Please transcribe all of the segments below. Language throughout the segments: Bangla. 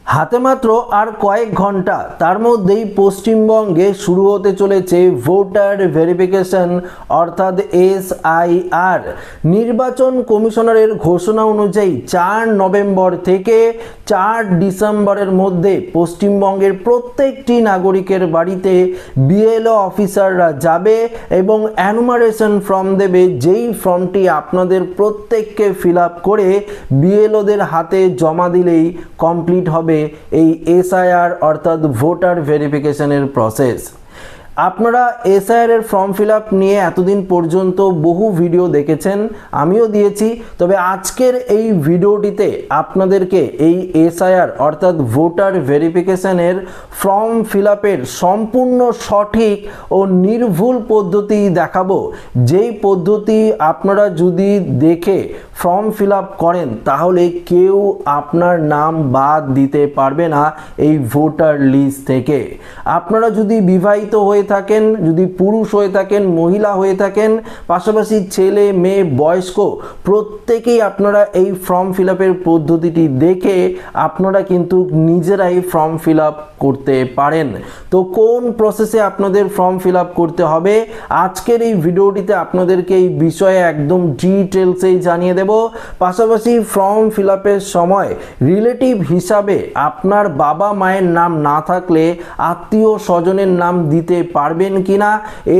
হাতে মাত্র আর কয়েক ঘন্টা তার মধ্যেই পশ্চিমবঙ্গে শুরু হতে চলেছে ভোটার ভেরিফিকেশন অর্থাৎ এসআইআর। নির্বাচন কমিশনারের ঘোষণা অনুযায়ী 4 নভেম্বর থেকে 4 ডিসেম্বরের মধ্যে পশ্চিমবঙ্গের প্রত্যেকটি নাগরিকের বাড়িতে বিএলও অফিসাররা যাবে এবং অ্যানুমারেশন ফর্ম দেবে, যেই ফর্মটি আপনাদের প্রত্যেককে ফিল আপ করে বিএলওদের হাতে জমা দিলেই কমপ্লিট হবে এই এসআইআর অর্থাৎ ভোটার ভেরিফিকেশনের প্রসেস। আপনারা এসআইআর এর ফর্ম ফিল আপ নিয়ে এতদিন পর্যন্ত বহু ভিডিও দেখেছেন, আমিও দিয়েছি। তবে আজকের এই ভিডিওটিতে আপনাদেরকে এই এসআইআর অর্থাৎ ভোটার ভেরিফিকেশনের ফর্ম ফিল আপের সম্পূর্ণ সঠিক ও নির্ভুল পদ্ধতি দেখাবো, যেই পদ্ধতি আপনারা যদি দেখে ফর্ম ফিল আপ করেন তাহলে কেউ আপনার নাম বাদ দিতে পারবে না এই ভোটার লিস্ট থেকে। আপনারা যদি বিবাহিত হয়ে থাকেন, যদি পুরুষ হয়ে থাকেন, মহিলা হয়ে থাকেন, পাশাপাশি ছেলে মেয়ে বয়স্ক প্রত্যেকেই আপনারা এই ফর্ম ফিল আপের পদ্ধতিটি দেখে আপনারা কিন্তু নিজেরাই ফর্ম ফিল আপ করতে পারেন। তো কোন প্রসেসে আপনাদের ফর্ম ফিল আপ করতে হবে আজকের এই ভিডিওটিতে আপনাদেরকে এই বিষয়ে একদম ডিটেলসেই জানিয়ে দেব। পাশাপাশি ফর্ম ফিল আপের সময় রিলেটিভ হিসাবে আপনার বাবা মায়ের নাম না থাকলে আত্মীয় স্বজনের নাম দিতে পারবেন কিনা,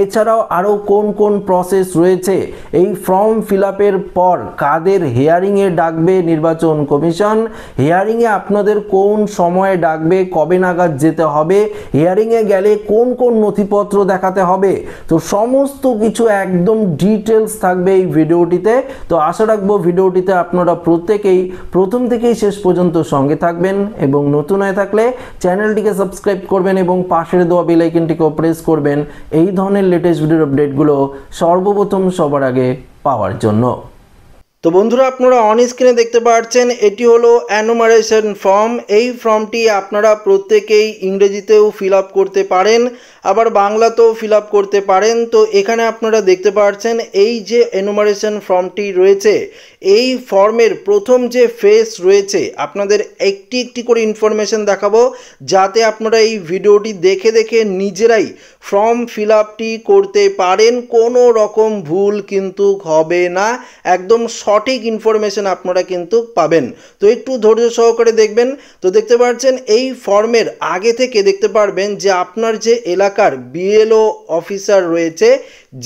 এছাড়াও আরও কোন কোন প্রসেস রয়েছে, এই ফর্ম ফিল আপের পর কাদের হিয়ারিংয়ে ডাকবে নির্বাচন কমিশন, হিয়ারিংয়ে আপনাদের কোন সময়ে ডাকবে, কবে নাগাদ যেতে হবে, হিয়ারিংয়ে গেলে কোন কোন নথিপত্র দেখাতে হবে, তো সমস্ত কিছু একদম ডিটেলস থাকবে এই ভিডিওটিতে। তো আশা রাখবো ভিডিওটিতে আপনারা প্রত্যেকেই প্রথম থেকেই শেষ পর্যন্ত সঙ্গে থাকবেন এবং নতুন হয়ে থাকলে চ্যানেলটিকে সাবস্ক্রাইব করবেন এবং পাশের দেওয়া বেল আইকনটিকেও প্রেস করবেন এই ধরনের লেটেস্ট ভিডিওর আপডেটগুলো সর্বপ্রথম সবার আগে পাওয়ার জন্য। তো বন্ধুরা, আপনারা অন স্ক্রিনে দেখতে পাচ্ছেন এটি হলো অ্যানুমারেশন ফর্ম। এই ফর্মটি আপনারা প্রত্যেকেই ইংরেজিতেও ফিল আপ করতে পারেন, আবার বাংলাতেও ফিল আপ করতে পারেন। তো এখানে আপনারা দেখতে পাচ্ছেন এই যে এনুমারেশন ফর্মটি রয়েছে, এই ফর্মের প্রথম যে ফেজ রয়েছে আপনাদের একটি একটি করে ইনফরমেশন দেখাবো, যাতে আপনারা এই ভিডিওটি দেখে দেখে নিজেরাই ফর্ম ফিল আপটি করতে পারেন। কোনো রকম ভুল কিন্তু হবে না, একদম সঠিক ইনফরমেশন আপনারা কিন্তু পাবেন। তো একটু ধৈর্য সহকারে দেখবেন। তো দেখতে পাচ্ছেন এই ফর্মের আগে থেকে দেখতে পারবেন যে আপনার যে এলাকার বিএলও অফিসার রয়েছে,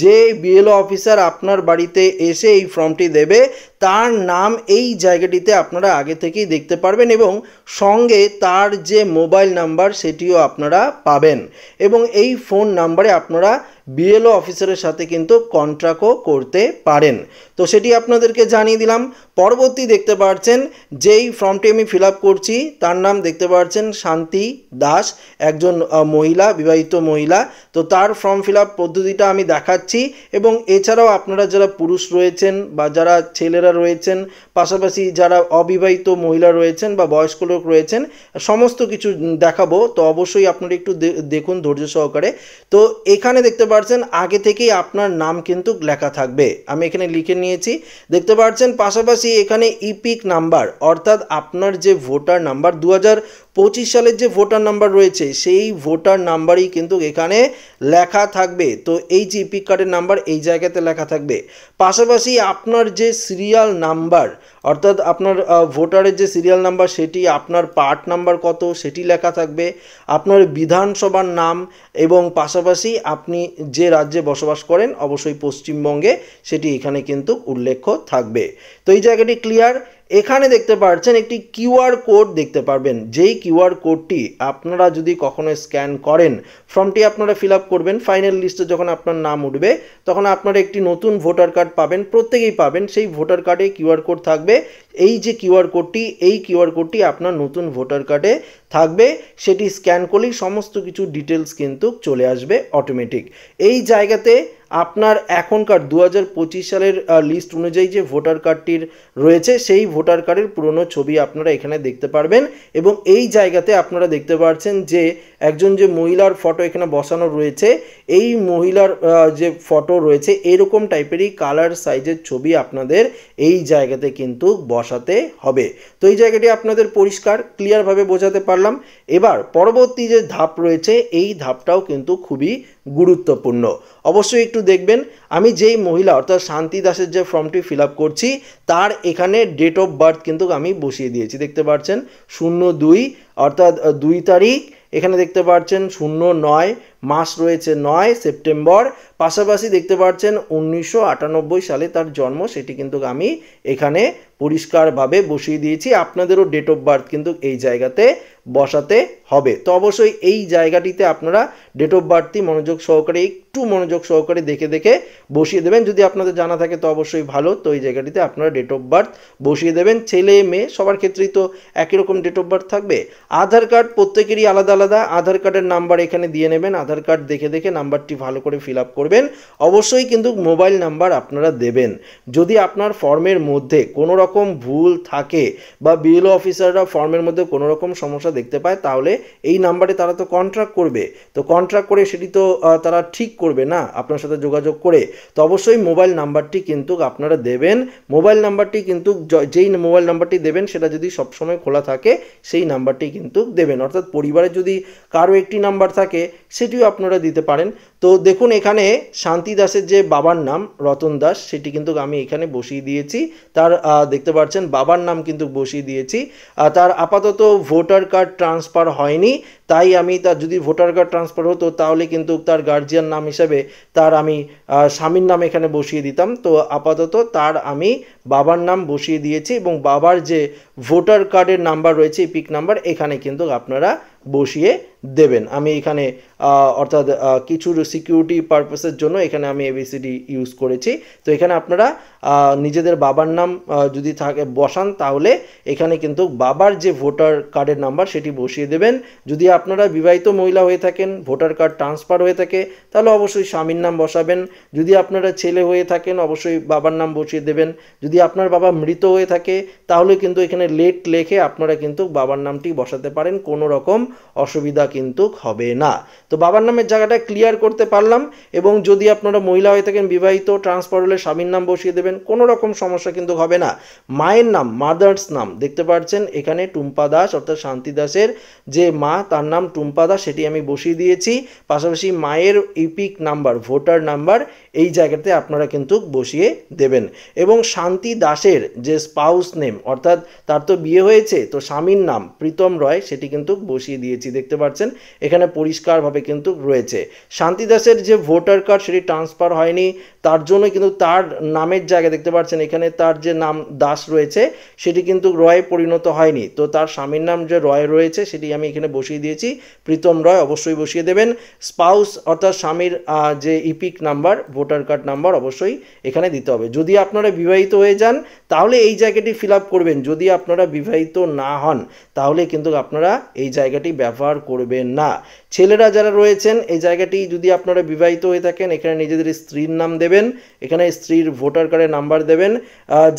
যে বিএলও অফিসার আপনার বাড়িতে এসে এই ফর্মটি দেবে তার নাম এই জায়গাটিতে আপনারা আগে থেকেই দেখতে পারবেন এবং সঙ্গে তার যে মোবাইল নাম্বার সেটিও আপনারা পাবেন এবং এই ফোন নাম্বারে আপনারা বিএলও অফিসারের সাথে কিন্তু কন্ট্যাক্টও করতে পারেন। তো সেটি আপনাদেরকে জানিয়ে দিলাম। পরবর্তী দেখতে পাচ্ছেন যেই ফর্মটি আমি ফিল আপ করছি তার নাম দেখতে পাচ্ছেন শান্তি দাস, একজন মহিলা, বিবাহিত মহিলা। তো তার ফর্ম ফিল আপ পদ্ধতিটা আমি দেখাচ্ছি এবং এছাড়াও আপনারা যারা পুরুষ রয়েছেন বা যারা ছেলেরা রয়েছেন, পাশাপাশি যারা অবিবাহিত মহিলা রয়েছেন বা বয়স্ক লোক রয়েছেন, সমস্ত কিছু দেখাবো। তো অবশ্যই আপনারা একটু দেখুন ধৈর্য সহকারে। তো এখানে দেখতে পাচ্ছেন আগে থেকেই আপনার নাম কিন্তু লেখা থাকবে, আমি এখানে লিখে নিয়েছি দেখতে পাচ্ছেন। পাশাপাশি এখানে ইপিক নাম্বার অর্থাৎ আপনার যে ভোটার নাম্বার 2025 সালের যে ভোটার নাম্বার রয়েছে সেই ভোটার নাম্বারই কিন্তু এখানে লেখা থাকবে। তো এই যে ইপিক কার্ডের নাম্বার এই জায়গাতে লেখা থাকবে। পাশাপাশি আপনার যে সিরিয়াল নাম্বার অর্থাৎ আপনার ভোটারের যে সিরিয়াল নাম্বার সেটি, আপনার পার্ট নাম্বার কত সেটি লেখা থাকবে, আপনার বিধানসভার নাম এবং পাশাপাশি আপনি যে রাজ্যে বসবাস করেন অবশ্যই পশ্চিমবঙ্গে সেটি এখানে কিন্তু উল্লেখ থাকবে। তো এই জায়গাটি ক্লিয়ার। এখানে দেখতে পাচ্ছেন একটি কিউআর কোড দেখতে পারবেন, যেই কিউআর কোডটি আপনারা যদি কখনো স্ক্যান করেন ফর্মটি আপনারা ফিল আপ করবেন, ফাইনাল লিস্টে যখন আপনার নাম উঠবে তখন আপনারা একটি নতুন ভোটার কার্ড পাবেন, প্রত্যেকেই পাবেন। সেই ভোটার কার্ডে কিউআর কোড থাকবে, এই যে কিউআর কোডটি এই কিউআর কোডটি আপনার নতুন ভোটার কার্ডে থাকবে, সেটি স্ক্যান করলেই সমস্ত কিছু ডিটেলস কিন্তু চলে আসবে অটোমেটিক। এই জায়গাতে আপনার এখনকার 2025 সালের লিস্ট অনুযায়ী যে ভোটার কার্ডটির রয়েছে সেই ভোটার কার্ডের পুরনো ছবি আপনারা এখানে দেখতে পারবেন। এবং এই জায়গাতে আপনারা দেখতে পাচ্ছেন যে একজন যে মহিলার ফটো এখানে বসানো রয়েছে, এই মহিলার যে ফটো রয়েছে এরকম টাইপেরই কালার সাইজের ছবি আপনাদের এই জায়গাতে কিন্তু বসাতে হবে। তো এই জায়গাটি আপনাদের পরিষ্কার ক্লিয়ারভাবে বোঝাতে পারলাম। এবার পরবর্তী যে ধাপ রয়েছে এই ধাপটাও কিন্তু খুবই গুরুত্বপূর্ণ। অবশ্যই একটু দেখবেন, আমি যেই মহিলা অর্থাৎ শান্তি দাসের যে ফর্মটি ফিল আপ করছি তার এখানে ডেট অফ বার্থ কিন্তু আমি বসিয়ে দিয়েছি। দেখতে পাচ্ছেন 02 অর্থাৎ 2 তারিখ, এখানে দেখতে পাচ্ছেন 09 মাস রয়েছে 9 সেপ্টেম্বর, পাশাপাশি দেখতে পাচ্ছেন 1998 সালে তার জন্ম, সেটি কিন্তু আমি এখানে পরিষ্কারভাবে বসিয়ে দিয়েছি। আপনাদেরও ডেট অফ বার্থ কিন্তু এই জায়গাতে বসাতে হবে। তো অবশ্যই এই জায়গাটিতে আপনারা ডেট অফ বার্থটি মনোযোগ সহকারে একটু মনোযোগ সহকারে দেখে দেখে বসিয়ে দেবেন। যদি আপনাদের জানা থাকে তো অবশ্যই ভালো। তো এই জায়গাটিতে আপনারা ডেট অফ বার্থ বসিয়ে দেবেন। ছেলে মেয়ে সবার ক্ষেত্রেই তো একই রকম ডেট অফ বার্থ থাকবে। আধার কার্ড প্রত্যেকেরই আলাদা আলাদা, আধার কার্ডের নাম্বার এখানে দিয়ে নেবেন। আধার কার্ড দেখে দেখে নাম্বারটি ভালো করে ফিল আপ করবেন। অবশ্যই কিন্তু মোবাইল নাম্বার আপনারা দেবেন। যদি আপনার ফর্মের মধ্যে কোনো রকম ভুল থাকে বা বিএলও অফিসাররা ফর্মের মধ্যে কোনো রকম সমস্যা দেখতে পায় তাহলে এই নাম্বারে তারা তো কন্ট্রাক্ট করবে। তো কন্ট্রাক্ট করে সেটি তো তারা ঠিক করবে না আপনার সাথে যোগাযোগ করে। তো অবশ্যই মোবাইল নাম্বারটি কিন্তু আপনারা দেবেন। মোবাইল নাম্বারটি কিন্তু যেই মোবাইল নাম্বারটি দেবেন সেটা যদি সবসময় খোলা থাকে সেই নাম্বারটি কিন্তু দেবেন। অর্থাৎ পরিবারে যদি কারো একটি নাম্বার থাকে সেটিও আপনারা দিতে পারেন। তো দেখুন এখানে শান্তি দাসের যে বাবার নাম রতন দাস সেটি কিন্তু আমি এখানে বসিয়ে দিয়েছি। তার দেখতে পাচ্ছেন বাবার নাম কিন্তু বসিয়ে দিয়েছি। তার আপাতত ভোটার কার্ড ট্রান্সফার হয়নি, তাই আমি তার যদি ভোটার কার্ড ট্রান্সফার হতো তাহলে কিন্তু তার গার্জিয়ান নাম হিসাবে তার আমি স্বামীর নাম এখানে বসিয়ে দিতাম। তো আপাতত তার আমি বাবার নাম বসিয়ে দিয়েছি এবং বাবার যে ভোটার কার্ডের নাম্বার রয়েছে ইপিক নাম্বার এখানে কিন্তু আপনারা বসিয়ে দেবেন। আমি এখানে অর্থাৎ কিছু সিকিউরিটি পারপাসের জন্য এখানে আমি এবিসিডি ইউজ করেছি। তো এখানে আপনারা নিজেদের বাবার নাম যদি থাকে বসান তাহলে এখানে কিন্তু বাবার যে ভোটার কার্ডের নাম্বার সেটি বসিয়ে দেবেন। যদি আপনারা বিবাহিত মহিলা হয়ে থাকেন, ভোটার কার্ড ট্রান্সফার হয়ে থাকে তাহলে অবশ্যই স্বামীর নাম বসাবেন। যদি আপনারা ছেলে হয়ে থাকেন অবশ্যই বাবার নাম বসিয়ে দেবেন। যদি আপনার বাবা মৃত হয়ে থাকে তাহলে কিন্তু এখানে লেট লেখে আপনারা কিন্তু বাবার নামটি বসাতে পারেন, কোনো রকম অসুবিধা কিন্তু হবে না। তো বাবার নামের জায়গাটা ক্লিয়ার করতে পারলাম। এবং যদি আপনারা মহিলা হয়ে থাকেন বিবাহিত ট্রান্সফার হলে স্বামীর নাম বসিয়ে দেবেন, কোনো রকম সমস্যা কিন্তু হবে না। মায়ের নাম মাদার্স নাম দেখতে পাচ্ছেন এখানে টুম্পা দাস অর্থাৎ শান্তি দাসের যে মা তার নাম টুম্পা দাস সেটি আমি বসিয়ে দিয়েছি। পাশাপাশি মায়ের ইপিক নাম্বার ভোটার নাম্বার এই জায়গাতে আপনারা কিন্তু বসিয়ে দেবেন। এবং শান্তি দাসের যে স্পাউস নেম অর্থাৎ তার তো বিয়ে হয়েছে তো স্বামীর নাম প্রীতম রয় সেটি কিন্তু বসিয়ে দিয়েছি। দেখতে পাচ্ছেন এখানে পরিষ্কারভাবে কিন্তু রয়েছে। শান্তি দাসের যে ভোটার কার্ড সেটি ট্রান্সফার হয়নি তার জন্য কিন্তু তার নামের জায়গায় দেখতে পাচ্ছেন এখানে তার যে নাম দাস রয়েছে সেটি কিন্তু রয়ে পরিণত হয়নি। তো তার স্বামীর নাম যে রয় রয়েছে সেটি আমি এখানে বসিয়ে দিয়েছি, প্রীতম রয় অবশ্যই বসিয়ে দেবেন। স্পাউস অর্থাৎ স্বামীর যে epic number voter card number অবশ্যই এখানে দিতে হবে। যদি আপনারা বিবাহিত হয়ে যান তাহলে এই জায়গাটি ফিল আপ করবেন। যদি আপনারা বিবাহিত না হন তাহলে কিন্তু আপনারা এই জায়গাটি ব্যবহার করবেন না। ছেলেরা যারা রয়েছেন এই জায়গাটি যদি আপনারা বিবাহিত হয়ে থাকেন এখানে নিজেদের স্ত্রীর নাম দেবেন, এখানে স্ত্রীর ভোটার কার্ডের নাম্বার দেবেন।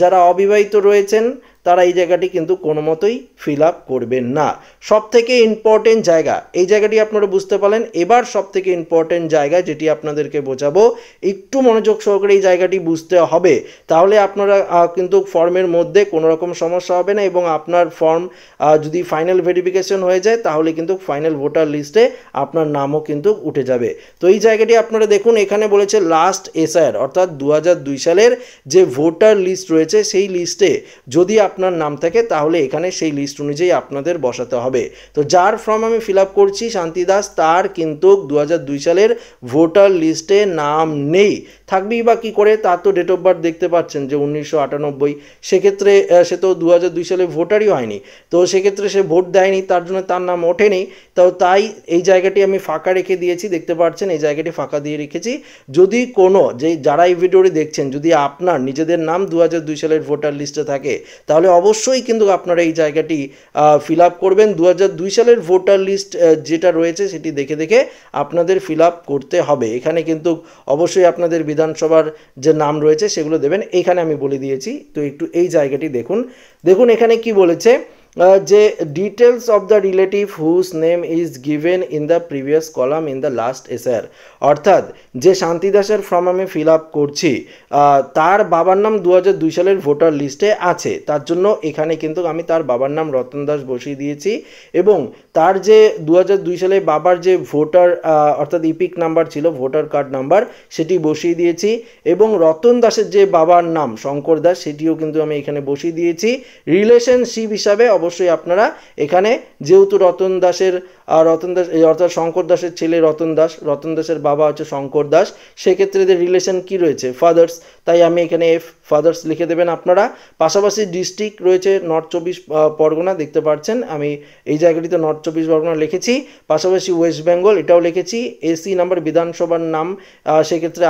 যারা অবিবাহিত রয়েছেন তারা এই জায়গাটি কিন্তু কোনো মতোই ফিল আপ করবেন না। সব থেকে ইম্পর্টেন্ট জায়গা এই জায়গাটি আপনারা বুঝতে পারলেন। এবার সব থেকে ইম্পর্টেন্ট জায়গা যেটি আপনাদেরকে বোঝাবো, একটু মনোযোগ সহকারে এই জায়গাটি বুঝতে হবে, তাহলে আপনারা কিন্তু ফর্মের মধ্যে কোনো রকম সমস্যা হবে না এবং আপনার ফর্ম যদি ফাইনাল ভেরিফিকেশন হয়ে যায় তাহলে কিন্তু ফাইনাল ভোটার লিস্টে আপনার নামও কিন্তু উঠে যাবে। তো এই জায়গাটি আপনারা দেখুন এখানে বলেছে লাস্ট এসআইআর অর্থাৎ 2002 সালের যে ভোটার লিস্ট রয়েছে সেই লিস্টে যদি আপনার নাম থাকে তাহলে এখানে সেই লিস্ট অনুযায়ী আপনাদের বসাতে হবে। তো যার ফর্ম আমি ফিল আপ করছি শান্তি দাস তার কিন্তু 2002 সালের ভোটার লিস্টে নাম নেই। থাকবেই বা কী করে, তার তো ডেট অফ বার্থ দেখতে পাচ্ছেন যে 1998, সেক্ষেত্রে সে তো 2002 সালে ভোটারই হয়নি। তো সেক্ষেত্রে সে ভোট দেয়নি, তার জন্য তার নাম ওঠেনি। তো তাই এই জায়গাটি আমি ফাঁকা রেখে দিয়েছি, দেখতে পাচ্ছেন এই জায়গাটি ফাঁকা দিয়ে রেখেছি। যদি কোনো যারা এই ভিডিওটি দেখছেন যদি আপনার নিজেদের নাম 2002 সালের ভোটার লিস্টে থাকে তাহলে তাহলে অবশ্যই কিন্তু আপনারা এই জায়গাটি ফিল আপ করবেন। 2002 সালের ভোটার লিস্ট যেটা রয়েছে সেটি দেখে দেখে আপনাদের ফিল আপ করতে হবে। এখানে কিন্তু অবশ্যই আপনাদের বিধানসভার যে নাম রয়েছে সেগুলো দেবেন, এখানে আমি বলে দিয়েছি। তো একটু এই জায়গাটি দেখুন, দেখুন এখানে কি বলেছে যে details of the relative whose name is given in the previous column in the last SR. অর্থাৎ যে শান্তি দাসের ফর্ম আমি ফিল আপ করছি তার বাবার নাম 2002 সালের ভোটার লিস্টে আছে, তার জন্য এখানে কিন্তু আমি তার বাবার নাম রতন দাস বসিয়ে দিয়েছি এবং তার যে 2002 সালে বাবার যে ভোটার অর্থাৎ ইপিক নাম্বার ছিল, ভোটার কার্ড নাম্বার, সেটি বসিয়ে দিয়েছি এবং রতন দাসের যে বাবার নাম শঙ্কর দাস সেটিও কিন্তু আমি এখানে বসিয়ে দিয়েছি। রিলেশনশিপ হিসাবে অবশ্যই আপনারা এখানে যেহেতু রতন দাস অর্থাৎ শঙ্কর দাসের ছেলে রতন দাসের বাবা হচ্ছে শঙ্কর দাস, সেক্ষেত্রে এদের রিলেশন কি রয়েছে, ফাদার্স, তাই আমি এখানে এফ ফাদার্স লিখে দেবেন আপনারা। পাশাপাশি ডিস্ট্রিক্ট রয়েছে নর্থ 24 পরগনা, দেখতে পাচ্ছেন আমি এই জায়গাটিতে নর্থ 24 পরগনা লিখেছি। পাশাপাশি ওয়েস্ট বেঙ্গল এটাও লিখেছি। এসি নাম্বার বিধানসভার নাম, সেক্ষেত্রে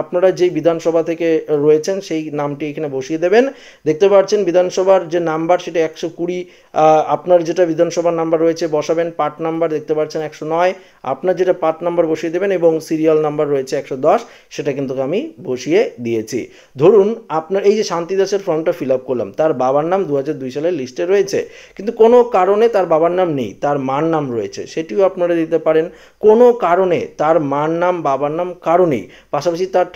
আপনারা যেই বিধানসভা থেকে রয়েছেন সেই নামটি এখানে বসিয়ে দেবেন। দেখতে পাচ্ছেন বিধানসভার যে নাম্বার সেটা 120, আপনার যেটা বিধানসভার নাম্বার রয়েছে বসাবেন। পার্ট নাম্বার দেখতে পাচ্ছেন 109, আপনার যেটা পার্ট নাম্বার বসিয়ে দেবেন এবং সিরিয়াল নাম্বার রয়েছে 110, সেটা কিন্তু আমি বসিয়ে দিয়েছি। ধরুন আপনার এই যে শান্তি দাসের ফর্মটা ফিল আপ করলাম, তার বাবার নাম 2002 সালের লিস্টে রয়েছে, কিন্তু কোনো কারণে তার বাবার নাম নেই, তার মার নাম রয়েছে, সেটিও আপনারা দিতে পারেন। কোনো কারণে তার মার নাম বাবার নাম কারণেই, পাশাপাশি তার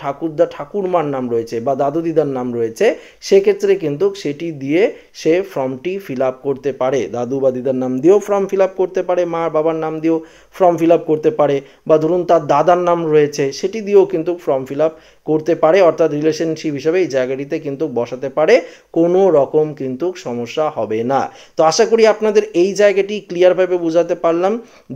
ঠাকুরমার নাম রয়েছে বা দাদু দিদার নাম রয়েছে, সেক্ষেত্রে কিন্তু সেটি দিয়ে সে ফর্মটি ফিল আপ করতে পারে। দাদু বা দিদার নাম দিয়েও ফর্ম ফিল আপ করতে পারে, মা বাবার নাম দিয়েও ফর্ম ফিল আপ করতে পারে, বা ধরুন তার দাদার নাম রয়েছে সেটি দিয়েও কিন্তু ফর্ম ফিল আপ করতে পারে, অর্থাৎ রিলেশনশিপ হিসাবে এই জায়গাটিতে কিন্তু বসাতে পারে, কোনো রকম কিন্তু সমস্যা হবে না। তো আশা করি আপনাদের এই জায়গাটি ক্লিয়ারভাবে বোঝাতে পারলাম।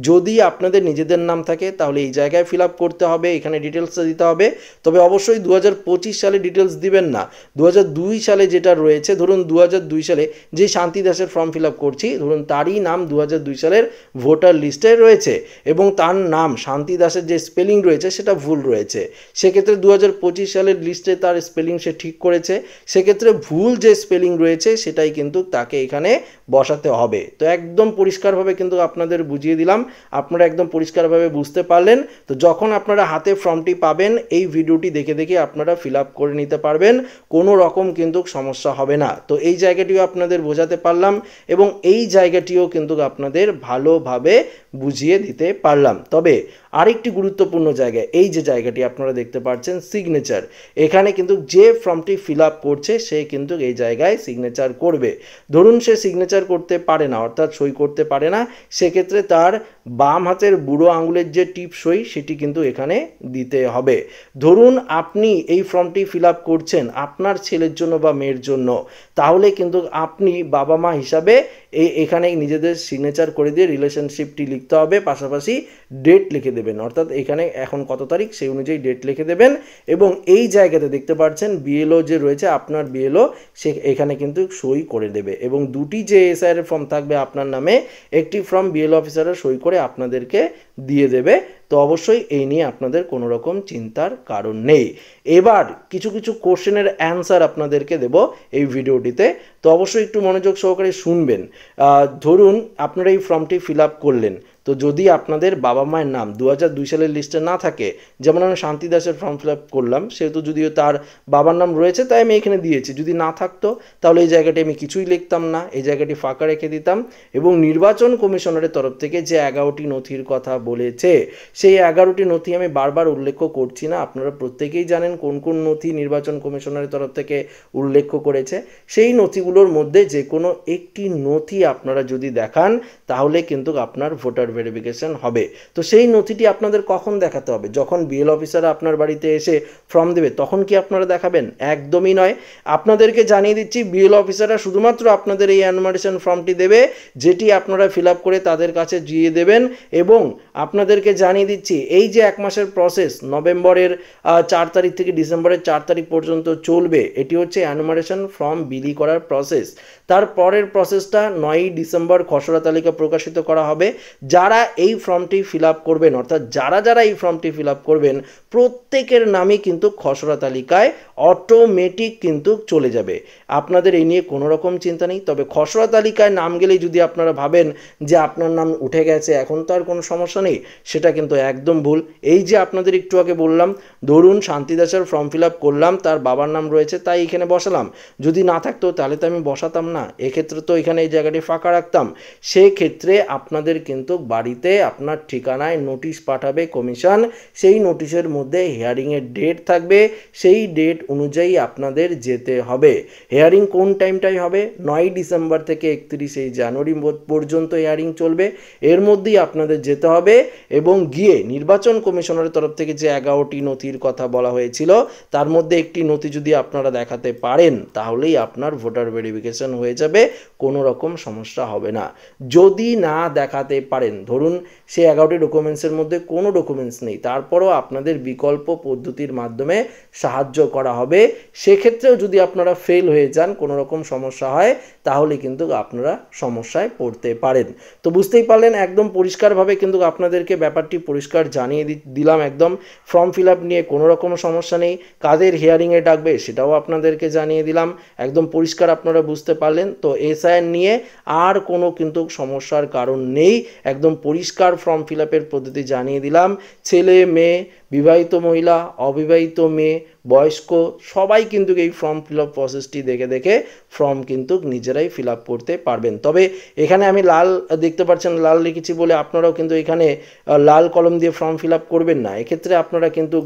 যদি আপনাদের নিজেদের নাম থাকে তাহলে এই জায়গায় ফিল আপ করতে হবে, এখানে ডিটেলসটা দিতে হবে, তবে অবশ্যই 2025 সালে ডিটেলস দিবেন না। 2002 সালে যেটা রয়েছে, ধরুন 2002 সালে যে শান্তি দাসের ফর্ম ফিল আপ করছি, ধরুন তারই নাম 2002 সালের ভোটার লিস্টে রয়েছে এবং তার নাম শান্তি দাসের যে স্পেলিং রয়েছে সেটা ভুল রয়েছে, সেক্ষেত্রে 2025 সালের লিস্টে তার স্পেলিং সে ঠিক করেছে, সেক্ষেত্রে ভুল যে স্পেলিং রয়েছে সেটাই কিন্তু তাকে এখানে বসাতে হবে। তো একদম পরিষ্কারভাবে কিন্তু আপনাদের বুঝিয়ে দিলাম, আপনারা একদম পরিষ্কারভাবে বুঝতে পারলেন। তো যখন আপনারা হাতে ফর্মটি পাবেন এই ভিডিওটি দেখে দেখে আপনারা ফিল আপ করে নিতে পারবেন, কোনো রকম কিন্তু সমস্যা হবে না। তো এই জায়গাটিও আপনাদের বোঝাতে পারলাম এবং এই জায়গাটিও কিন্তু আপনাদের ভালোভাবে বুঝিয়ে দিতে পারলাম। তবে আরেকটি গুরুত্বপূর্ণ জায়গা, এই যে জায়গাটি আপনারা দেখতে পাচ্ছেন সিগনেচার, এখানে কিন্তু যে ফর্মটি ফিল আপ করছে সে কিন্তু এই জায়গায় সিগনেচার করবে। ধরুন সে সিগনেচার করতে পারে না, অর্থাৎ সই করতে পারে না, সেক্ষেত্রে তার বাম হাতের বুড়ো আঙুলের যে টিপ সই সেটি কিন্তু এখানে দিতে হবে। ধরুন আপনি এই ফর্মটি ফিল আপ করছেন আপনার ছেলের জন্য বা মেয়ের জন্য, তাহলে কিন্তু আপনি বাবা মা হিসাবে এখানে নিজেদের সিগনেচার করে দিয়ে রিলেশনশিপটি লিখতে হবে, পাশাপাশি ডেট লিখে দেবেন, অর্থাৎ এখানে এখন কত তারিখ সেই অনুযায়ী ডেট লিখে দেবেন এবং এই জায়গাতে দেখতে পাচ্ছেন বিএলও যে রয়েছে আপনার বিএলও, সে এখানে কিন্তু সই করে দেবে এবং দুটি যে এসআইআর এর ফর্ম থাকবে আপনার নামে, একটি ফর্ম বিএলও অফিসাররা সই করে আপনাদেরকে দিয়ে দেবে। তো অবশ্যই এই নিয়ে আপনাদের কোনো রকম চিন্তার কারণ নেই। এবার কিছু কিছু কোশ্চেনের অ্যান্সার আপনাদেরকে দেব এই ভিডিওটিতে, তো অবশ্যই একটু মনোযোগ সহকারে শুনবেন। ধরুন আপনারা এই ফর্মটি ফিল আপ করলেন, তো যদি আপনাদের বাবা মায়ের নাম 2002 সালের লিস্টে না থাকে, যেমন আমি শান্তি দাসের ফর্ম ফিল আপ করলাম, সেহেতু যদিও তার বাবার নাম রয়েছে তাই আমি এখানে দিয়েছি, যদি না থাকতো তাহলে এই জায়গাটি আমি কিছুই লিখতাম না, এই জায়গাটি ফাঁকা রেখে দিতাম এবং নির্বাচন কমিশনারের তরফ থেকে যে 11টি নথির কথা বলেছে সেই 11টি নথি আমি বারবার উল্লেখ করছি না, আপনারা প্রত্যেকেই জানেন কোন কোন নথি নির্বাচন কমিশনারের তরফ থেকে উল্লেখ করেছে। সেই নথিগুলোর মধ্যে যে কোনো একটি নথি আপনারা যদি দেখান তাহলে কিন্তু আপনার ভোটার ভেরিফিকেশন হবে। তো সেই নথিটি আপনাদের কখন দেখাতে হবে? যখন বিএল অফিসার আপনার বাড়িতে এসে ফর্ম দেবে তখন কি আপনারা দেখাবেন? একদমই নয়। আপনাদেরকে জানিয়ে দিচ্ছি বিএল অফিসাররা শুধুমাত্র আপনাদের এই এনুমারেশন ফর্মটি দেবে, যেটি আপনারা ফিল আপ করে তাদের কাছে দিয়ে দেবেন এবং আপনাদেরকে জানিয়ে দিচ্ছি এই যে এক মাসের প্রসেস, নভেম্বরের 4 তারিখ থেকে ডিসেম্বরের 4 তারিখ পর্যন্ত চলবে, এটি হচ্ছে এনুমারেশন ফর্ম বিলি করার প্রসেস। তারপরের প্রসেসটা 9ই ডিসেম্বর খসড়া তালিকা প্রকাশিত করা হবে। যারা এই ফর্মটি ফিল আপ করবেন, অর্থাৎ যারা এই ফর্মটি ফিল আপ করবেন প্রত্যেকের নামই কিন্তু খসড়া তালিকায় অটোমেটিক কিন্তু চলে যাবে। আপনাদের এই নিয়ে কোনো রকম চিন্তা নেই। তবে খসড়া তালিকায় নাম গেলেই যদি আপনারা ভাবেন যে আপনার নাম উঠে গেছে, এখন তো আর কোনো সমস্যা নেই, সেটা কিন্তু একদম ভুল। এই যে আপনাদের একটু আগে বললাম, ধরুন শান্তি দাসের ফর্ম ফিল আপ করলাম, তার বাবার নাম রয়েছে তাই এখানে বসালাম, যদি না থাকতো তাহলে তো আমি বসাতাম না, এক্ষেত্রে তো এখানে এই জায়গাটি ফাঁকা রাখতাম। সেক্ষেত্রে আপনাদের কিন্তু বাড়িতে আপনার ঠিকানায় নোটিশ পাঠাবে কমিশন, সেই নোটিশের মধ্যে হিয়ারিংয়ের ডেট থাকবে, সেই ডেট অনুযায়ী আপনাদের যেতে হবে। হিয়ারিং কোন টাইমটাই হবে, 9 ডিসেম্বর থেকে 31 জানুয়ারি পর্যন্ত হিয়ারিং চলবে, এর মধ্যেই আপনাদের যেতে হবে এবং গিয়ে নির্বাচন কমিশনারের তরফ থেকে যে 11টি নথির কথা বলা হয়েছিল তার মধ্যে একটি নথি যদি আপনারা দেখাতে পারেন তাহলেই আপনার ভোটার ভেরিফিকেশন হয়ে যাবে, কোনো রকম সমস্যা হবে না। যদি না দেখাতে পারেন, ধরুন সে 11টি ডকুমেন্টসের মধ্যে কোনো ডকুমেন্টস নেই, তারপরও আপনাদের বিকল্প পদ্ধতির মাধ্যমে সাহায্য করা হবে, সেক্ষেত্রেও যদি আপনারা ফেল হয়ে যান, কোনো রকম সমস্যা হয়, তাহলে কিন্তু আপনারা সমস্যায় পড়তে পারেন। তো বুঝতেই পারলেন, একদম পরিষ্কারভাবে কিন্তু আপনাদেরকে ব্যাপারটি পরিষ্কার জানিয়ে দিলাম। একদম ফর্ম ফিল আপ নিয়ে কোনো রকম সমস্যা নেই, কাদের হিয়ারিংয়ে ডাকবে সেটাও আপনাদেরকে জানিয়ে দিলাম, একদম পরিষ্কার আপনারা বুঝতে পারলেন। তো এসআইআর নিয়ে আর কোনো কিন্তু সমস্যার কারণ নেই, একদম পরিষ্কার ফর্ম ফিল আপের পদ্ধতি জানিয়ে দিলাম। ছেলে মেয়ে, বিবাহিত মহিলা, অবিবাহিত মেয়ে, বয়স্ক সবাই কিন্তু এই ফর্ম ফিল আপ প্রসেসটি দেখে দেখে ফর্ম কিন্তু নিজেরাই ফিল আপ করতে পারবেন। তবে এখানে আমি লাল দেখতে পাচ্ছেন, লাল লিখেছি বলে আপনারাও কিন্তু এখানে লাল কলম দিয়ে ফর্ম ফিল আপ করবেন না, এক্ষেত্রে আপনারা কিন্তু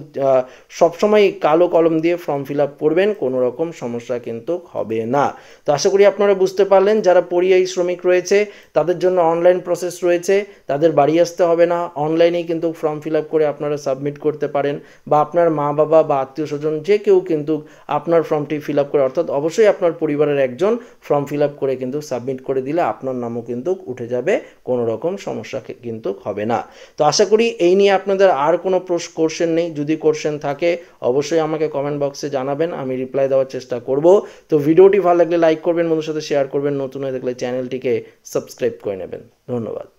সবসময় কালো কলম দিয়ে ফর্ম ফিল আপ করবেন, কোনো রকম সমস্যা কিন্তু হবে না। তো আশা করি আপনারা বুঝতে পারলেন। যারা পরিযায়ী শ্রমিক রয়েছে তাদের জন্য অনলাইন প্রসেস রয়েছে, তাদের বাড়ি আসতে হবে না, অনলাইনেই কিন্তু ফর্ম ফিল আপ করে আপনারা সাবমিট করতে পারেন, বা আপনার মা বাবা বা আত্মীয় স্বজন যে কেউ কিন্তু আপনার ফর্মটি ফিল আপ করে, অর্থাৎ অবশ্যই আপনার পরিবারের একজন ফর্ম ফিল আপ করে কিন্তু সাবমিট করে দিলে আপনার নামও কিন্তু উঠে যাবে, কোনো রকম সমস্যা কিন্তু হবে না। তো আশা করি এই নিয়ে আপনাদের আর কোনো কোশ্চেন নেই, যদি কোশ্চেন থাকে অবশ্যই আমাকে কমেন্ট বক্সে জানাবেন, আমি রিপ্লাই দেওয়ার চেষ্টা করব। তো ভিডিওটি ভালো লাগলে লাইক করবেন, বন্ধুর সাথে শেয়ার করবেন, নতুন হয়ে থাকলে চ্যানেলটিকে সাবস্ক্রাইব করে নেবেন। ধন্যবাদ।